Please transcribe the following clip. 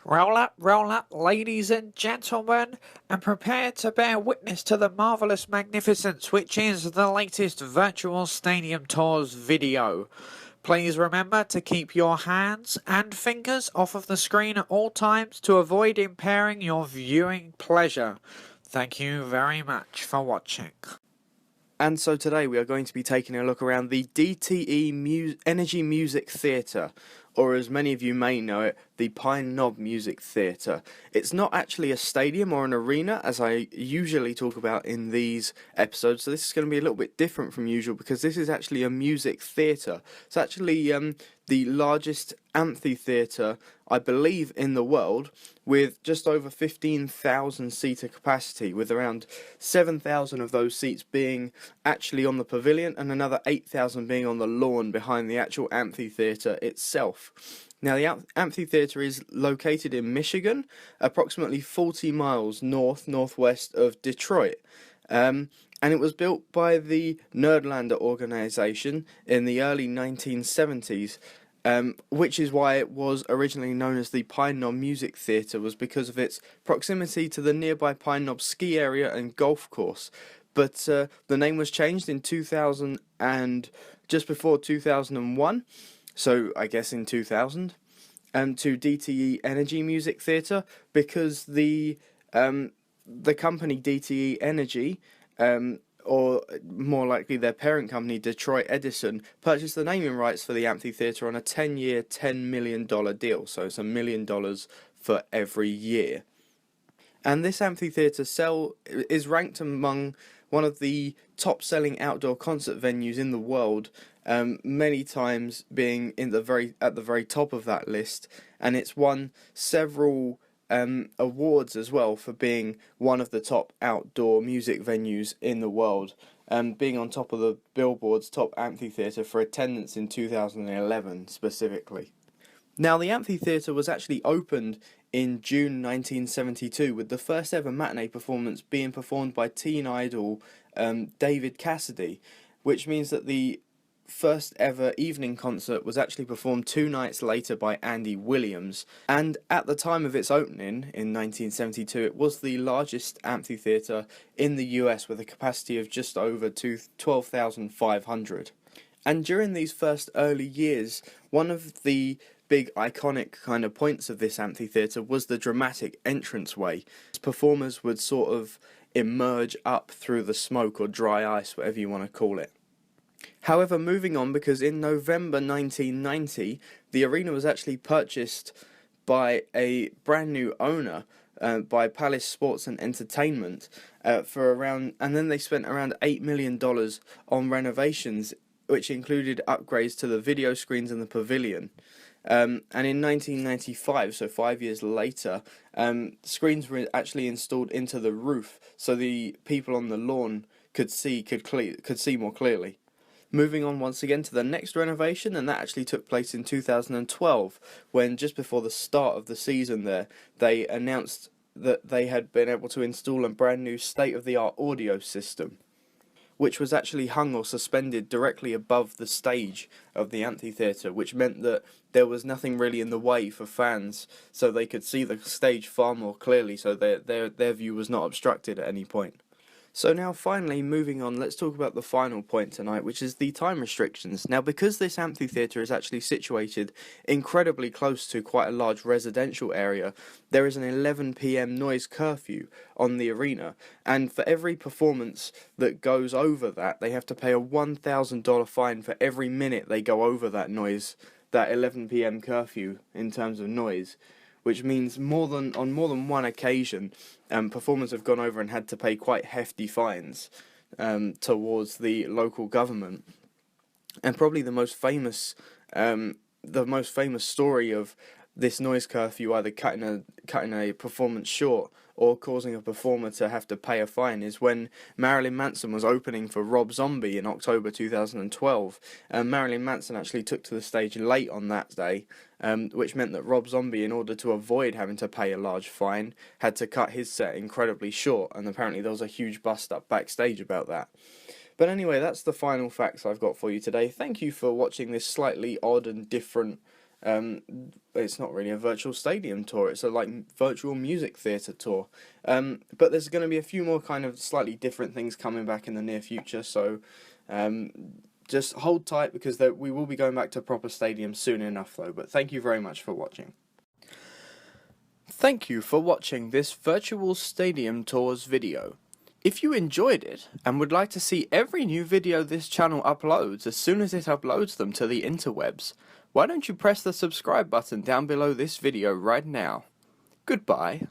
Roll up, ladies and gentlemen, and prepare to bear witness to the marvellous magnificence which is the latest Virtual Stadium Tours video. Please remember to keep your hands and fingers off of the screen at all times to avoid impairing your viewing pleasure. Thank you very much for watching. And so today we are going to be taking a look around the DTE Energy Music Theatre, or as many of you may know it, the Pine Knob Music Theatre. It's not actually a stadium or an arena as I usually talk about in these episodes, so this is going to be a little bit different from usual because this is actually a music theatre. It's actually the largest amphitheatre, I believe, in the world, with just over 15,000 seater capacity, with around 7,000 of those seats being actually on the pavilion and another 8,000 being on the lawn behind the actual amphitheatre itself. Now, the amphitheatre is located in Michigan, approximately 40 miles northwest of Detroit. And it was built by the Nerdlander organization in the early 1970s, which is why it was originally known as the Pine Knob Music Theatre, was because of its proximity to the nearby Pine Knob ski area and golf course. But the name was changed in 2000 and just before 2001, so I guess in 2000, to DTE Energy Music Theatre, because the company DTE Energy, or more likely their parent company, Detroit Edison, purchased the naming rights for the amphitheatre on a 10-year, $10 million deal, so it's $1 million for every year. And this amphitheatre is ranked among one of the top-selling outdoor concert venues in the world, many times being at the very top of that list, and it's won several awards as well for being one of the top outdoor music venues in the world, being on top of the Billboard's top amphitheatre for attendance in 2011 specifically. Now, the amphitheatre was actually opened in June 1972, with the first ever matinee performance being performed by teen idol David Cassidy, which means that the first ever evening concert was actually performed 2 nights later by Andy Williams, and at the time of its opening in 1972 it was the largest amphitheatre in the US with a capacity of just over 12,500. And during these first early years, one of the big iconic kind of points of this amphitheatre was the dramatic entranceway. Performers would sort of emerge up through the smoke or dry ice, whatever you want to call it. However, moving on, because in November 1990, the arena was actually purchased by a brand new owner, by Palace Sports and Entertainment, and then they spent around $8 million on renovations, which included upgrades to the video screens in the pavilion. And in 1995, so 5 years later, screens were actually installed into the roof, so the people on the lawn could see more clearly. Moving on once again to the next renovation, and that actually took place in 2012, when just before the start of the season there, they announced that they had been able to install a brand new state-of-the-art audio system, which was actually hung or suspended directly above the stage of the amphitheatre, which meant that there was nothing really in the way for fans, so they could see the stage far more clearly, so their view was not obstructed at any point. So now finally, moving on, let's talk about the final point tonight, which is the time restrictions. Now, because this amphitheatre is actually situated incredibly close to quite a large residential area, there is an 11 p.m. noise curfew on the arena, and for every performance that goes over that, they have to pay a $1,000 fine for every minute they go over that 11 p.m. curfew in terms of noise, which means on more than one occasion, performers have gone over and had to pay quite hefty fines towards the local government. And probably the most famous story of this noise curfew either cutting a performance short or causing a performer to have to pay a fine is when Marilyn Manson was opening for Rob Zombie in October 2012. Marilyn Manson actually took to the stage late on that day, which meant that Rob Zombie, in order to avoid having to pay a large fine, had to cut his set incredibly short, and apparently there was a huge bust-up backstage about that. But anyway, that's the final facts I've got for you today. Thank you for watching this slightly odd and different It's not really a virtual stadium tour, it's a virtual music theatre tour. But there's going to be a few more kind of slightly different things coming back in the near future, so just hold tight, because we will be going back to proper stadiums soon enough though. But thank you very much for watching. Thank you for watching this virtual stadium tours video. If you enjoyed it and would like to see every new video this channel uploads as soon as it uploads them to the interwebs, why don't you press the subscribe button down below this video right now. Goodbye.